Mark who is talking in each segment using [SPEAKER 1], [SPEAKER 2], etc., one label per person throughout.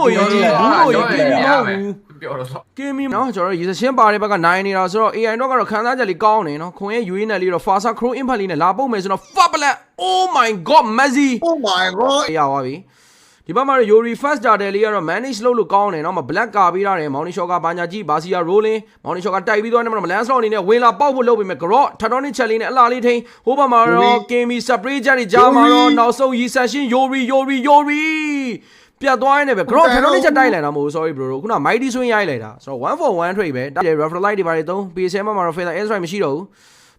[SPEAKER 1] လို့ရေးကြီးဘူးလို့ရေးကြီးမဟုတ်ဘူး
[SPEAKER 2] ပြောတော့
[SPEAKER 1] ကင်းမီနော်ကျွန်တော်ရေစရှင်းပါတဲ့ဘက်ကနိုင်နေတာဆိုတော့ AI တော့ကတော့ခန်းစားချက်လေးကောင်းနေနော်ခွန်ရဲ့ UA နဲ့လေးတော့ Fasa Crow Impact လေးနဲ့လာပုတ်မယ်ဆိုတော့ Fablet Oh my god Messi
[SPEAKER 3] Oh my god
[SPEAKER 1] ရပါပြီဒီဘက်မှာတော့ Yuri Fast Data လေးကတော့ manage လုပ်လို့ကောင်းတယ်နော်မ black ကာပေးရတယ် Mountain Shot ကဘာညာကြည့် Basia rolling Mountain Shot ကတိုက်ပြီးသွားတယ်မ land slot အနေနဲ့ဝင်လာပေါက်ဖို့လုပ်ပေးမယ် Grot Tectonic Chat လေးနဲ့အလားလေးထိန်းဟိုဘက်မှာတော့ Kimi Spray Jet တွေကြားမှာတော့နောက်ဆုံး Recession Yuri ပြတ်သွားနေပဲ Grot Tectonic Chat တိုက်လိုက်တာမဟုတ် sorry bro ခုန Mighty Swing ရိုက်လိုက်တာဆိုတော့1 for 1 trade ပဲတိုက်တယ် Referral Light တွေပါတယ်သုံး PSM မှာတော့ Feather Airstrike မရှိတော့ဘူး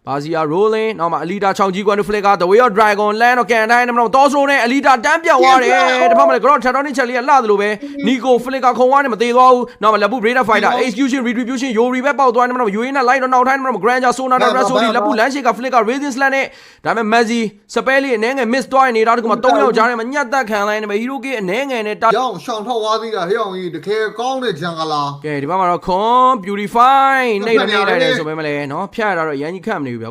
[SPEAKER 1] Basia rolling နောက်မှာ Alita 6G Quantum Flicker The Way of Dragon Land တော့ကန်တိုင်းတော့ Torso နဲ့ Alita တန်းပြတ်သွားတယ်တစ်ဖက်မှာလည်း Grot Tectonic Chat လေးကလှတယ်လို့ပဲ Nico Flicker ခုံသွားနေမသေးသွားဘူးနောက်မှာ Labu Raider Fighter Execution Retribution Yuri ပဲပေါက်သွားနေမှာ UA နဲ့ Light တော့နောက်ထိုင်းမှာ Granger Sonata Rasoli Labu Landshaker Flicker Radiant Slant နဲ့ဒါပေမဲ့ Messi စပယ်လေးအနေငယ် miss သွားနေတာတကူမှာ3ယောက်ကြားထဲမှာညက်တက်ခံလိုက်နေမှာ Hero K အနေငယ်နဲ့တာ
[SPEAKER 3] ရောင်ရှောင်းထောက်သွားသေးတာဟဲ့အောင်ကြီးတကယ်ကောင်းတဲ့ဂျန်ကလာ
[SPEAKER 1] ကဲဒီဘက်မှာတော့ Con Purify နေတယ်ဆိုပေမဲ့လည်းနော်ဖျက်ရတာတော့ရန်ကြီးခတ်မနေဘူးဗျာ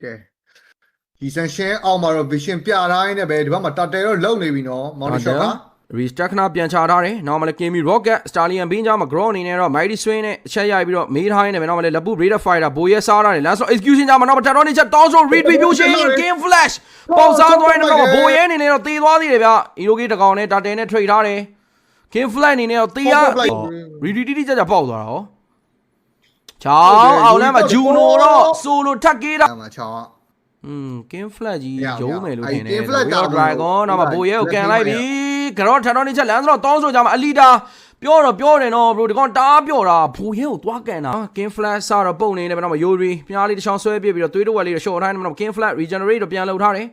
[SPEAKER 3] ကဲဒီဆန်ရှင်းအောင်မှာတော့ vision ပြတိုင်းနဲ့ပဲဒီဘက်မှာတာတယ်တော့လုံနေပြီနော်မော်နီရှော့က
[SPEAKER 1] Restart ခဏပြန်ချထားတယ်နောက်မှလည်း Kimi Rocket Stallion Bean ကြောင့်မ Grow အနေနဲ့တော့ Mighty Swing နဲ့အချက်ရိုက်ပြီးတော့မေးထားရင်းနဲ့ပဲနောက်မှလည်း Labu Raider Fighter ဘိုးရဲစားထားတယ် Last Execution ကြောင့်မနောက် Tectonic Chat Torso Retribution Game Flash ပေါက်စားသွားရင်တော့ဘိုးရဲအနေနဲ့တော့တေးသွားသေးတယ်ဗျ Iroki တကောင်နဲ့ Data နဲ့ trade ထားတယ် Game Flash အနေနဲ့တော့တေးရ Ready ကြပေါက်သွားတာဟောချောင်းအောင်လမ်းမှာ Juno တော့ Solo ထပ်ကေးတာ
[SPEAKER 3] မှာချောင်း
[SPEAKER 1] Game Flash ကြီးရုံးမယ်လို့ထင်တယ်
[SPEAKER 3] Game Flash
[SPEAKER 1] Dragon တော့ဘိုးရဲကိုကန်လိုက်ပြီ Grot Tectonic Chat လမ်းဆိုတော့တောင်းဆိုကြမှာ Alita ပြောတယ်နော် bro ဒီကောင်တားပြောတာဘိုးရဲကိုသွားကန်တာ Game Flash စတော့ပုံနေတယ်ဗျတော့ Yuri ပြားလေးတစ်ချောင်းဆွဲပြပြီးတော့သွေးတစ်ဝက်လေးတော့ short ထားတယ်ဗျတော့ Game Flash Regenerate တော့ပြန်လုပ်ထားတယ်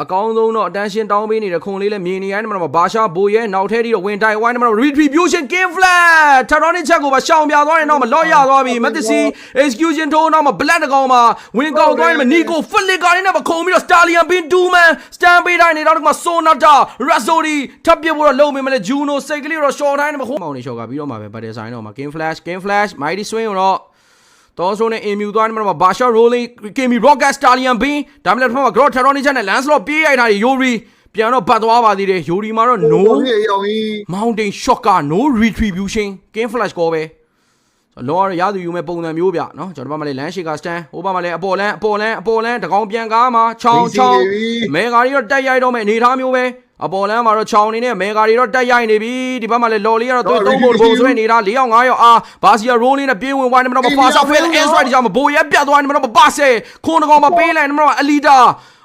[SPEAKER 1] အကောင်းဆုံးတော့ attention တောင်းပေးနေတဲ့ခုံလေးလည်းမြင်နေရတယ်မှာဘာရှာဘိုးရဲနောက်ထဲထိတော့ဝင်တိုင်ဝိုင်းမှာ retribution game flash Tectonic Chat ကိုပါရှောင်ပြသွားတယ်နောက်မှာလော့ရသွားပြီ Mathisi execution ထိုးနောက်မှာ black တကောင်မှာဝင်ကောက်သွားတယ်မှာ Nico Flicker နဲ့မခုံပြီးတော့ Stallion Bean 2 man stand ပေးတိုင်းနေတော့မှာ Sonata Rasoli ထပ်ပြဖို့တော့လုံမိမလဲ Juno စိတ်ကလေးတော့ short တိုင်းနဲ့မခုံမောင်နေရှော့ကပြီးတော့မှာပဲ battle sign တော့မှာ game flash Mighty Swing တော့တော်ဆိုနဲ့ Emu သွားနေမှာ Basha Rolling Kimi Rocket Stallion Bean ဒါမှလည်းဖက်မှာ Grot Tectonic Chat နဲ့ Lancelot ပြေးရိုက်ထားတယ် Yuri ပြန်တော့ပတ်သွားပါသေးတယ် Yuri မှာတော့ no Mountain Shocker no retribution Game Flash ကောပဲလောရရသူယူမဲ့ပုံစံမျိုးဗျနော်ကျွန်တော်တို့ဘက်မှာလည်း Landshaker stand ဟိုဘက်မှာလည်းအပေါ်လန်းတကောင်ပြန်ကားမှာချောင်းမဲဂါရီတော့တက်ရိုက်တော့မဲ့အနေထားမျိုးပဲအပေါ်လန်းမှာတော့ချောင်းနေနဲ့မဲဂါရီတော့တက်ရိုက်နေပြီဒီဘက်မှာလည်းလော်လေးကတော့သုံးဖို့ဆွဲနေတာ4ယောက်5ယောက်အာဘာစီယာ rolling နဲ့ပြေးဝင်ဝိုင်းနေမှာတော့ Fasa Fail Airstrike ကြောင့်ဘိုးရဲပြတ်သွားနေမှာတော့ပါဆယ်ခွန်းတကောင်မှာပေးလိုက်နေမှာတော့ Alita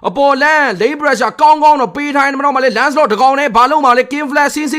[SPEAKER 1] အပေါ်လန်း lay pressure ကောင်းတော့ပေးထိုင်းနေမှာတော့မလဲ Lancelot တကောင်နဲ့ဘာလုံးမှာလဲ Game Flash စင်း